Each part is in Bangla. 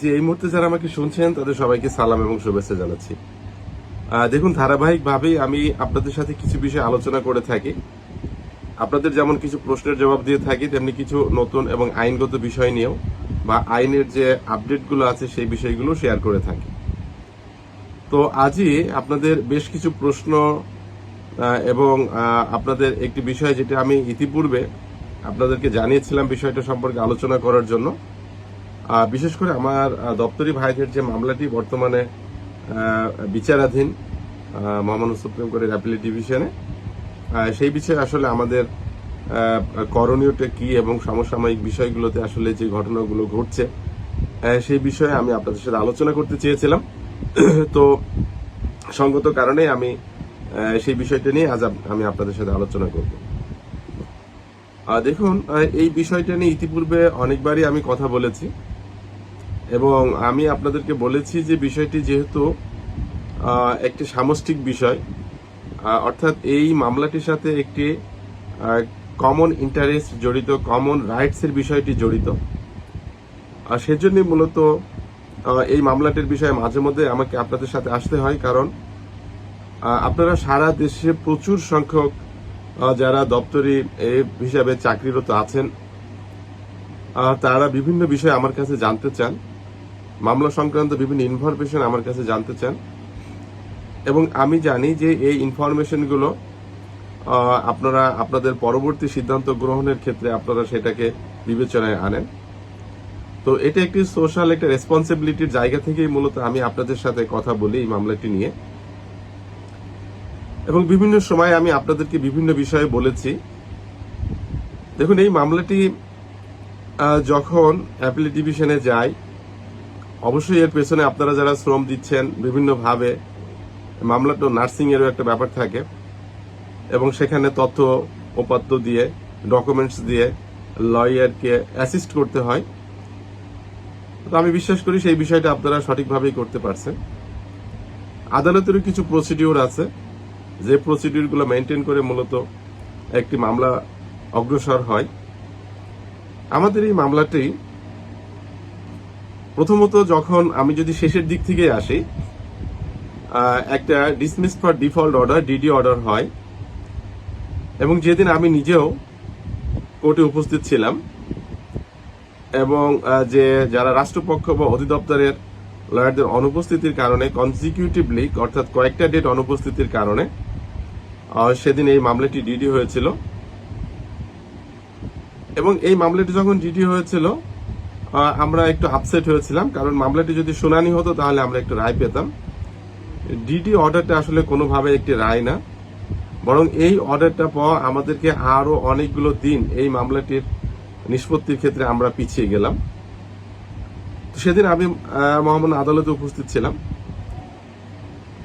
যে এই মুহূর্তে যারা আমাকে শুনছেন তাদের সবাইকে সালাম এবং শুভেচ্ছা জানাচ্ছি। দেখুন, ধারাবাহিকভাবেই আমি আপনাদের সাথে কিছু বিষয় আলোচনা করে থাকি। আপনাদের যেমন কিছু প্রশ্নের জবাব দিয়ে থাকি, তেমনি কিছু নতুন এবং আইনগত বিষয় নিয়েও বা আইনের যে আপডেটগুলো আছে সেই বিষয়গুলো শেয়ার করে থাকি। তো আজই আপনাদের বেশ কিছু প্রশ্ন এবং আপনাদের একটি বিষয় যেটা আমি ইতিপূর্বে আপনাদেরকে জানিয়েছিলাম বিষয়টা সম্পর্কে আলোচনা করার জন্য। বিশেষ করে আমার দপ্তরি ভাইদের যে মামলাটি বর্তমানে বিচারাধীন মহামান্য সুপ্রিম কোর্টের অ্যাপিলেট ডিভিশনে, সেই বিষয়ে আসলে আমাদের করণীয়টা কি এবং সমসাময়িক বিষয়গুলোতে আসলে যে ঘটনাগুলো ঘটছে সেই বিষয়ে আমি আপনাদের সাথে আলোচনা করতে চেয়েছিলাম। তো সঙ্গত কারণে আমি সেই বিষয়টা নিয়ে আজ আমি আপনাদের সাথে আলোচনা করব। দেখুন, এই বিষয়টা নিয়ে ইতিপূর্বে অনেকবারই আমি কথা বলেছি এবং আমি আপনাদেরকে বলেছি যে বিষয়টি যেহেতু একটি সামষ্টিক বিষয়, অর্থাৎ এই মামলাটির সাথে একটি কমন ইন্টারেস্ট জড়িত, কমন রাইটস এর বিষয়টি জড়িত, সেজন্যই মূলত এই মামলাটির বিষয়ে মাঝে মধ্যে আমাকে আপনাদের সাথে আসতে হয়। কারণ আপনারা সারা দেশে প্রচুর সংখ্যক যারা দপ্তরি হিসাবে চাকরিরত আছেন, তারা বিভিন্ন বিষয় আমার কাছে জানতে চান, মামলা সংক্রান্ত বিভিন্ন ইনফরমেশন আমার কাছে জানতে চান এবং আমি জানি যে এই ইনফরমেশনগুলো আপনারা আপনাদের পরবর্তী সিদ্ধান্ত গ্রহণের ক্ষেত্রে আপনারা সেটাকে বিবেচনায় আনেন। তো এটা একটি সোশ্যাল একটা রেসপন্সিবিলিটির জায়গা থেকেই মূলত আমি আপনাদের সাথে কথা বলি এই মামলাটি নিয়ে এবং বিভিন্ন সময় আমি আপনাদেরকে বিভিন্ন বিষয়ে বলেছি। দেখুন, এই মামলাটি যখন অ্যাপিলেট ডিভিশনে যায়, অবশ্যই এর পেছনে আপনারা যারা শ্রম দিচ্ছেন বিভিন্নভাবে, মামলাটা নার্সিং এরও একটা ব্যাপার থাকে এবং সেখানে তথ্য উপাত্ত দিয়ে, ডকুমেন্টস দিয়ে লয়ারকে অ্যাসিস্ট করতে হয়। তো আমি বিশ্বাস করি সেই বিষয়টা আপনারা সঠিকভাবেই করতে পারছেন। আদালতেরও কিছু প্রসিডিউর আছে, যে প্রসিডিউরগুলো মেনটেন করে মূলত একটি মামলা অগ্রসর হয়। আমাদের এই মামলাটি প্রথমত, যখন আমি যদি শেষের দিক থেকে আসি, একটা dismiss for default order, DD order হয় এবং যেদিন আমি নিজেও কোর্টে উপস্থিত ছিলাম এবং যে যারা রাষ্ট্রপক্ষ বা অধিদপ্তরের লয়ারদের অনুপস্থিতির কারণে কনজিকিউটিভলি, অর্থাৎ কয়েকটা ডেট অনুপস্থিতির কারণে সেদিন এই মামলাটি ডিডি হয়েছিল এবং এই মামলাটি যখন ডিডি হয়েছিল আমরা একটু আপসেট হয়েছিলাম, কারণ মামলাটি যদি শুনানি হতো তাহলে আমরা একটু রায় পেতাম। ডিডি অর্ডারটা আসলে কোনোভাবে একটি রায় না, বরং এই অর্ডারটা পাওয়া আমাদেরকে আরো অনেকগুলো দিন এই মামলাটির নিষ্পত্তির ক্ষেত্রে আমরা পিছিয়ে গেলাম। সেদিন আমি মহামান্য আদালতে উপস্থিত ছিলাম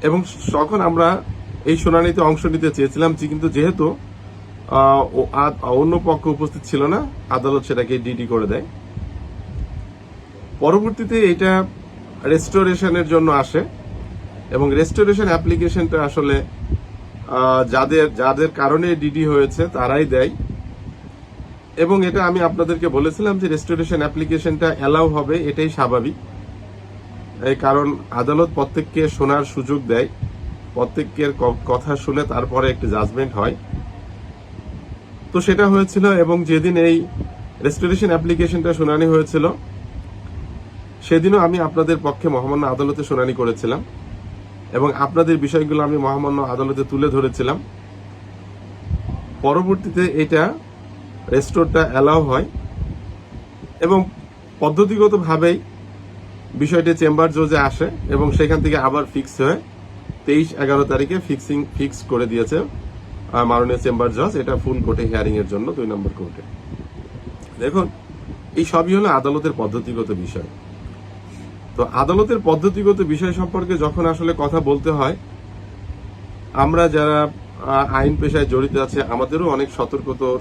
এবং তখন আমরা এই শুনানিতে অংশ নিতে চেয়েছিলাম, কিন্তু যেহেতু অন্য পক্ষ উপস্থিত ছিল না, আদালত সেটাকে ডিডি করে দেয়। পরবর্তীতে এটা রেস্টোরেশনের জন্য আসে এবং রেস্টোরেশন অ্যাপ্লিকেশনটা আসলে যাদের কারণে ডিডি হয়েছে তারাই দেয় এবং এটা আমি আপনাদেরকে বলেছিলাম যে রেস্টোরেশন অ্যাপ্লিকেশনটা অ্যালাউ হবে, এটাই স্বাভাবিক। এই কারণ আদালত প্রত্যেককে শোনার সুযোগ দেয়, প্রত্যেকের কথা শুনে তারপরে একটি জাজমেন্ট হয়। তো সেটা হয়েছিল এবং যেদিন এই রেস্টোরেশন অ্যাপ্লিকেশনটা শুনানি হয়েছিল সেদিনও আমি আপনাদের পক্ষে মহামান্য আদালতে শুনানি করেছিলাম এবং আপনাদের বিষয়গুলো আমি মহামান্য আদালতে তুলে ধরেছিলাম। পরবর্তীতে এটা রেস্টোরটা অ্যালাউ হয় এবং পদ্ধতিগতভাবেই বিষয়টি চেম্বার জজে আসে এবং সেখান থেকে আবার ফিক্স হয়ে 23-11 তারিখে ফিক্স করে দিয়েছে মাননীয় চেম্বার জজ, এটা ফুল কোর্টে হিয়ারিং এর জন্য 2 নম্বর কোর্টে। দেখুন, এই সবই হলো আদালতের পদ্ধতিগত বিষয়। তো আদালতের পদ্ধতিগত বিষয় সম্পর্কে যখন আসলে কথা বলতে হয়, আমরা যারা আইন পেশায় জড়িত আছে আমাদেরও অনেক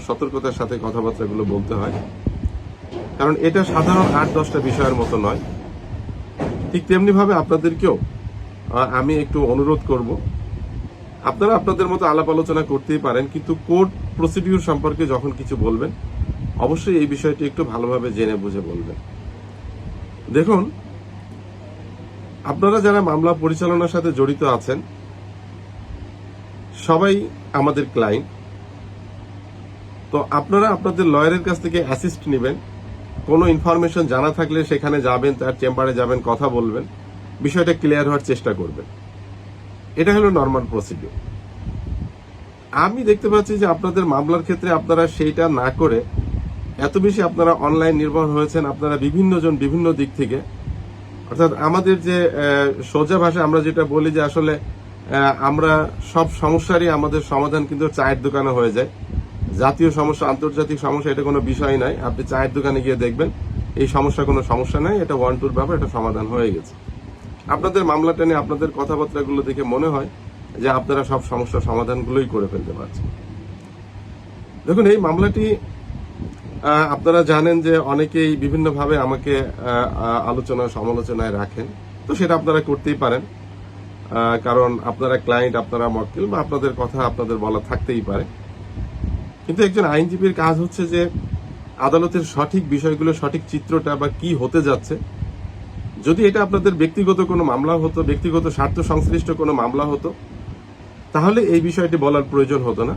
সতর্কতার সাথে কথাবার্তাগুলো বলতে হয়, কারণ এটা সাধারণ 8-10টা বিষয়ের মতো নয়। ঠিক তেমনি ভাবে আপনাদেরকেও আমি একটু অনুরোধ করব, আপনারা আপনাদের মতো আলাপ আলোচনা করতেই পারেন, কিন্তু কোর্ট প্রসিডিউর সম্পর্কে যখন কিছু বলবেন অবশ্যই এই বিষয়টি একটু ভালোভাবে জেনে বুঝে বলবেন। দেখুন, আপনারা যারা মামলা পরিচালনার সাথে জড়িত আছেন সবাই আমাদের ক্লায়েন্ট। তো আপনারা আপনাদের লয়ারের কাছ থেকে অ্যাসিস্ট নেবেন। কোনো ইনফরমেশন জানা থাকলে সেখানে যাবেন, তার চেম্বারে যাবেন, কথা বলবেন, বিষয়টা ক্লিয়ার হওয়ার চেষ্টা করবেন। এটা হলো নর্মাল প্রসিডিউর। আমি দেখতে পাচ্ছি যে আপনাদের মামলার ক্ষেত্রে আপনারা সেইটা না করে এত বেশি আপনারা অনলাইন নির্ভর হয়েছেন। আপনারা বিভিন্ন জন বিভিন্ন দিক থেকে, অর্থাৎ আমাদের যে সোজা ভাষায় আমরা যেটা বলি যে আসলে আমরা সব সমস্যারই আমাদের সমাধান কিন্তু চায়ের দোকানে হয়ে যায়। জাতীয় সমস্যা, আন্তর্জাতিক সমস্যা এটা কোনো বিষয় নাই। আপনি চায়ের দোকানে গিয়ে দেখবেন এই সমস্যা কোনো সমস্যা নাই, এটা 1-2 ব্যাপার, এটা সমাধান হয়ে গেছে। আপনাদের মামলাটা নিয়ে আপনাদের কথাবার্তাগুলো দেখে মনে হয় যে আপনারা সব সমস্যার সমাধানগুলোই করে ফেলতে পারছেন। দেখুন, এই মামলাটি আপনারা জানেন যে অনেকেই বিভিন্নভাবে আমাকে আলোচনা সমালোচনায় রাখেন। তো সেটা আপনারা করতেই পারেন, কারণ আপনারা ক্লায়েন্ট, আপনারা মক্কেল, বা আপনাদের কথা আপনাদের বলা থাকতেই পারে। কিন্তু একজন আইনজীবীর কাজ হচ্ছে যে আদালতের সঠিক বিষয়গুলো, সঠিক চিত্রটা বা কি হতে যাচ্ছে, যদি এটা আপনাদের ব্যক্তিগত কোনো মামলা হতো, ব্যক্তিগত স্বার্থ সংশ্লিষ্ট কোনো মামলা হতো, তাহলে এই বিষয়টি বলার প্রয়োজন হতো না।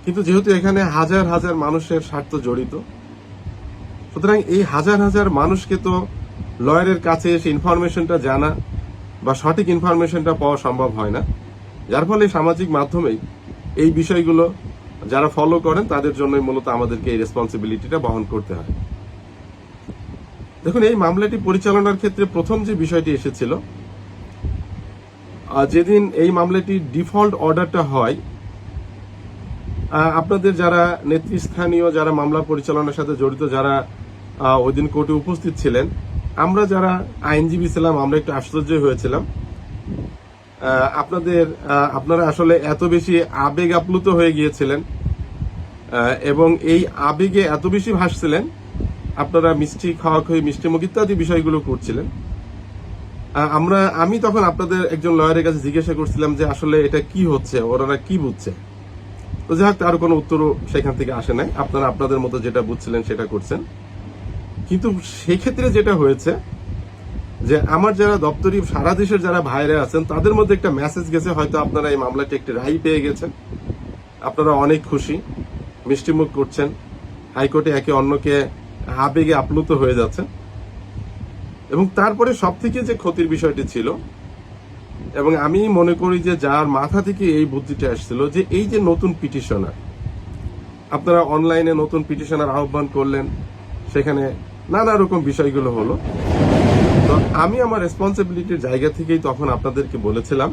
কিন্তু যেহেতু এখানে হাজার হাজার মানুষের স্বার্থ জড়িত, সুতরাং এই হাজার হাজার মানুষকে তো লয়ারের কাছে এসে ইনফরমেশনটা জানা বা সঠিক ইনফরমেশনটা পাওয়া সম্ভব হয় না। যার ফলে সামাজিক মাধ্যমেই এই বিষয়গুলো যারা ফলো করেন তাদের জন্যই মূলত আমাদেরকে এই রেসপন্সিবিলিটিটা বহন করতে হয়। দেখুন, এই মামলাটি পরিচালনার ক্ষেত্রে প্রথম যে বিষয়টি এসেছিল, যেদিন এই মামলাটি ডিফল্ট অর্ডারটা হয়, আপনাদের যারা নেতৃস্থানীয়, যারা মামলা পরিচালনার সাথে জড়িত, যারা ওই দিন কোর্টে উপস্থিত ছিলেন, আমরা যারা আইনজীবী ছিলাম, আমরা একটু আশ্চর্য হয়েছিলাম। আপনারা আসলে এত বেশি আবেগ আপ্লুত হয়ে গিয়েছিলেন এবং এই আবেগে এত বেশি ভাসছিলেন, আপনারা মিষ্টি খাওয়াখাওয়ি, মিষ্টিমুখ ইত্যাদি বিষয়গুলো করছিলেন। আমি তখন আপনাদের একজন লয়ারের কাছে জিজ্ঞাসা করছিলাম যে আসলে এটা কি হচ্ছে, ওরা কি বুঝছে। তো যাই হোক, তার কোনো উত্তরও সেখান থেকে আসে নাই। আপনারা আপনাদের মতো যেটা বুঝছিলেন সেটা করছেন। কিন্তু সেক্ষেত্রে যেটা হয়েছে যে আমার যারা দপ্তরি সারা দেশের যারা ভাইরা আছেন তাদের মধ্যে একটা মেসেজ গেছে, হয়তো আপনারা এই মামলাটি একটি রায় পেয়ে গেছেন, আপনারা অনেক খুশি, মিষ্টিমুখ করছেন, হাইকোর্টে একে অন্যকে আবেগে আপ্লুত হয়ে যাচ্ছেন। এবং তারপরে সব থেকে যে ক্ষতির বিষয়টি ছিল, এবং আমি মনে করি যে যার মাথা থেকে এই বুদ্ধিটা আসছিল, যে এই যে নতুন পিটিশনার, আপনারা অনলাইনে নতুন পিটিশনার আহ্বান করলেন, সেখানে নানা রকম বিষয়গুলো হলো। তো আমি আমার রেসপন্সিবিলিটির জায়গা থেকেই তখন আপনাদেরকে বলেছিলাম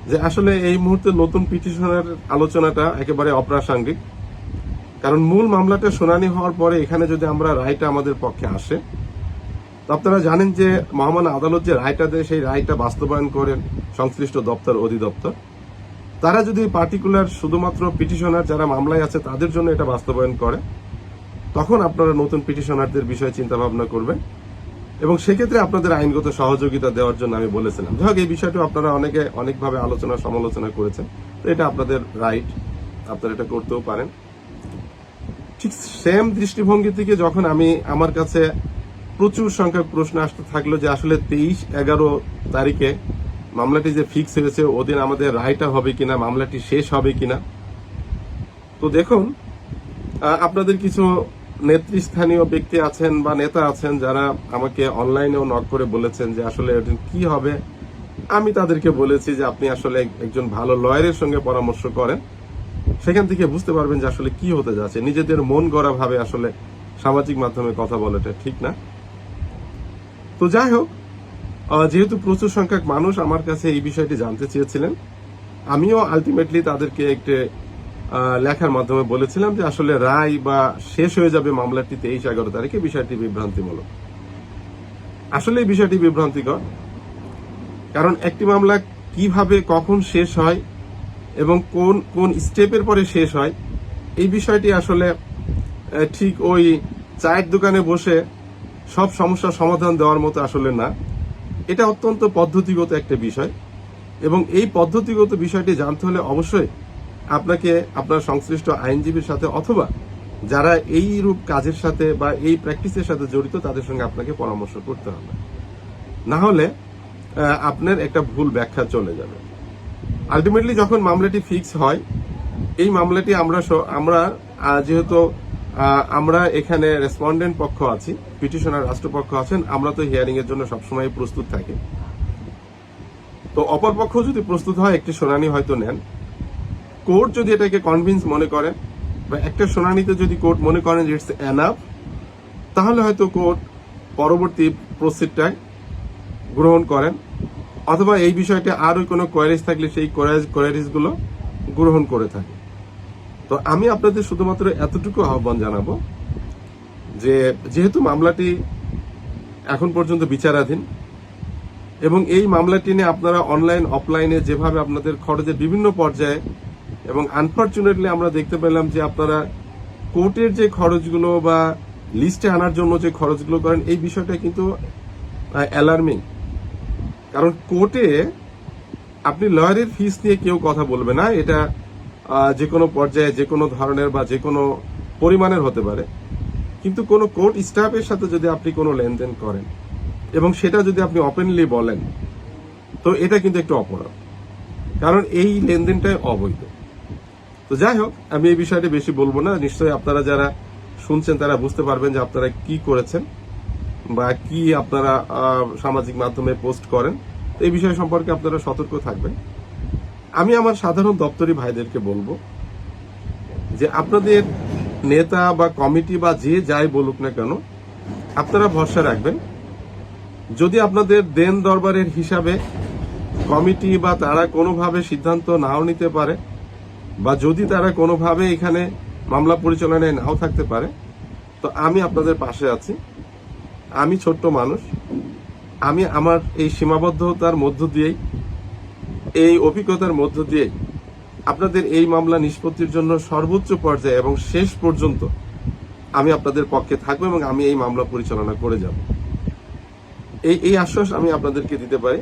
যে আসলে এই মুহূর্তে নতুন পিটিশনার আলোচনাটা একেবারে অপ্রাসঙ্গিক। কারণ মূল মামলাটা শুনানি হওয়ার পরে এখানে যদি আমরা রায়টা আমাদের পক্ষে আসে, তো আপনারা জানেন যে মহামান্য আদালত যে রায়টা দেয়, সেই রায়টা বাস্তবায়ন করেন সংশ্লিষ্ট দপ্তর, অধিদপ্তর। তারা যদি পার্টিকুলার শুধুমাত্র পিটিশনার যারা মামলায় আছে তাদের জন্য এটা বাস্তবায়ন করে, তখন আপনারা নতুন পিটিশনারদের বিষয়ে চিন্তা ভাবনা করবেন এবং সেক্ষেত্রে আপনাদের আইনগত সহযোগিতা দেওয়ার জন্য আমি বলেছিলাম। যাই হোক, এই বিষয়টা আপনারা অনেকভাবে আলোচনা সমালোচনা করেছেন, তো এটা আপনাদের রাইট, আপনারা এটা করতেও পারেন। ঠিক সেম দৃষ্টিভঙ্গি থেকে যখন আমার কাছে প্রচুর সংখ্যক প্রশ্ন আসতে থাকলো যে আসলে 23-11 তারিখে মামলাটি যে ফিক্স হয়েছে, ওদিন আমাদের রায়টা হবে কিনা, মামলাটি শেষ হবে কিনা। তো দেখুন, আপনাদের কিছু নেতৃস্থানীয় ব্যক্তি আছেন বা নেতা আছেন যারা আমাকে অনলাইনেও নক করে বলেছেন যে আসলে ওদিন কি হবে। আমি তাদেরকে বলেছি যে আপনি আসলে একজন ভালো লয়ারের সঙ্গে পরামর্শ করেন, সেখান থেকে বুঝতে পারবেন যে আসলে কি হতে যাচ্ছে। নিজেদের মন গড়া ভাবে আসলে সামাজিক মাধ্যমে কথা বলাটা ঠিক না। তো যাই হোক, যেহেতু প্রচুর সংখ্যক মানুষ আমার কাছে এই বিষয়টি জানতে চেয়েছিলেন, আমিও আলটিমেটলি তাদেরকে একটি লেখার মাধ্যমে বলেছিলাম যে আসলে রায় বা শেষ হয়ে যাবে মামলাটি 23-11 তারিখে। বিষয়টি বিভ্রান্তিমূলক। আসলে এই বিষয়টি বিভ্রান্তিকর, কারণ একটি মামলা কিভাবে কখন শেষ হয় এবং কোন কোন স্টেপের পরে শেষ হয়, এই বিষয়টি আসলে ঠিক ওই চায়ের দোকানে বসে সব সমস্যার সমাধান দেওয়ার মতো আসলে না। এটা অত্যন্ত পদ্ধতিগত একটা বিষয় এবং এই পদ্ধতিগত বিষয়টি জানতে হলে অবশ্যই আপনাকে আপনার সংশ্লিষ্ট আইনজীবীর সাথে অথবা যারা এই রূপ কাজের সাথে বা এই প্র্যাকটিসের সাথে জড়িত তাদের সঙ্গে আপনাকে পরামর্শ করতে হবে। না হলে আপনার একটা ভুল ব্যাখ্যা চলে যাবে। আলটিমেটলি যখন মামলাটি ফিক্স হয়, এই মামলাটি আমরা যেহেতু আমরা এখানে রেসপন্ডেন্ট পক্ষ আছি, পিটিশনার রাষ্ট্রপক্ষ আছেন, আমরা তো হিয়ারিং এর জন্য সবসময় প্রস্তুত থাকি। তো অপর পক্ষ যদি প্রস্তুত হয়, একটি শুনানি হয়তো নেন, কোর্ট যদি এটাকে কনভিন্স মনে করেন বা একটা শুনানিতে যদি কোর্ট মনে করেন যে ইটস এনাফ, তাহলে হয়তো কোর্ট পরবর্তী প্রসিডটা গ্রহণ করেন, অথবা এই বিষয়টা আরো কোনো কোয়ারিজ থাকলে সেই কোয়ারিজ গুলো গ্রহণ করে থাকে। তো আমি আপনাদের শুধুমাত্র এতটুকু আহ্বান জানাবো যে যেহেতু মামলাটি এখন পর্যন্ত বিচারাধীন এবং এই মামলাটি নিয়ে আপনারা অনলাইন অফলাইনে যেভাবে আপনাদের খরচের বিভিন্ন পর্যায়ে, এবং আনফরচুনেটলি আমরা দেখতে পেলাম যে আপনারা কোর্টের যে খরচগুলো বা লিস্টে আনার জন্য যে খরচগুলো করেন, এই বিষয়টা কিন্তু অ্যালার্মিং। কারণ কোর্টে আপনি লয়ারের ফিস নিয়ে কেউ কথা বলবে না, এটা যে কোনো পর্যায়ে যে কোনো ধরনের বা যে কোনো পরিমাণের হতে পারে। কিন্তু কোনো কোর্ট স্টাফের সাথে যদি আপনি কোনো লেনদেন করেন এবং সেটা যদি আপনি ওপেনলি বলেন, তো এটা কিন্তু একটু অপরাধ, কারণ এই লেনদেনটাই অবৈধ। তো যাই হোক, আমি এই বিষয়টা বেশি বলবো না। নিশ্চয়ই আপনারা যারা শুনছেন তারা বুঝতে পারবেন যে আপনারা কি করেছেন বা কি আপনারা সামাজিক মাধ্যমে পোস্ট করেন। এই বিষয় সম্পর্কে আপনারা সতর্ক থাকবেন। আমি আমার সাধারণ দপ্তরি ভাইদেরকে বলবো যে আপনাদের নেতা বা কমিটি বা যে যাই বলুক না কেন, আপনারা ভরসা রাখবেন। যদি আপনাদের দেন দরবারের হিসাবে কমিটি বা তারা কোনোভাবে সিদ্ধান্ত নাও নিতে পারে, বা যদি তারা কোনোভাবে এখানে মামলা পরিচালনায় নাও থাকতে পারে, তো আমি আপনাদের পাশে আছি। আমি ছোট্ট মানুষ, আমি আমার এই সীমাবদ্ধতার মধ্য দিয়েই, এই অভিজ্ঞতার মধ্য দিয়েই আপনাদের এই মামলা নিষ্পত্তির জন্য সর্বোচ্চ পর্যায়ে এবং শেষ পর্যন্ত আমি আপনাদের পক্ষে থাকবো এবং আমি এই মামলা পরিচালনা করে যাব। এই আশ্বাস আমি আপনাদেরকে দিতে পারি।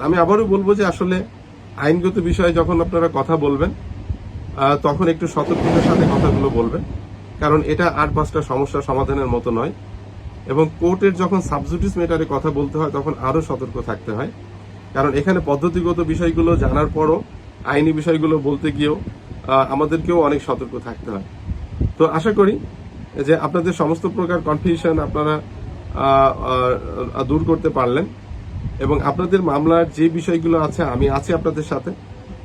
আমি আবারও বলবো যে আসলে আইনগত বিষয়ে যখন আপনারা কথা বলবেন, তখন একটু সতর্কতার সাথে কথাগুলো বলবেন, কারণ এটা 8-5টা সমস্যা সমাধানের মতো নয়। এবং কোর্টের যখন সাবজুডিস ম্যাটারে কথা বলতে হয়, তখন আরো সতর্ক থাকতে হয়, কারণ এখানে পদ্ধতিগত বিষয়গুলো জানার পরও আইনি বিষয়গুলো বলতে গিয়েও আমাদেরকেও অনেক সতর্ক থাকতে হয়। তো আশা করি যে আপনাদের সমস্ত প্রকার কনফিউশন আপনারা দূর করতে পারলেন, এবং আপনাদের মামলার যে বিষয়গুলো আছে আমি আছি আপনাদের সাথে,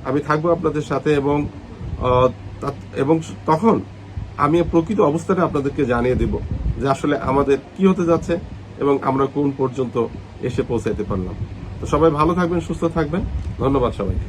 আমি থাকবো আপনাদের সাথে, এবং তখন আমি প্রকৃত অবস্থাটা আপনাদেরকে জানিয়ে দেব যে আসলে আমাদের কি হতে যাচ্ছে এবং আমরা কোন পর্যন্ত এসে পৌঁছাইতে পারলাম। তো সবাই ভালো থাকবেন, সুস্থ থাকবেন। ধন্যবাদ সবাইকে।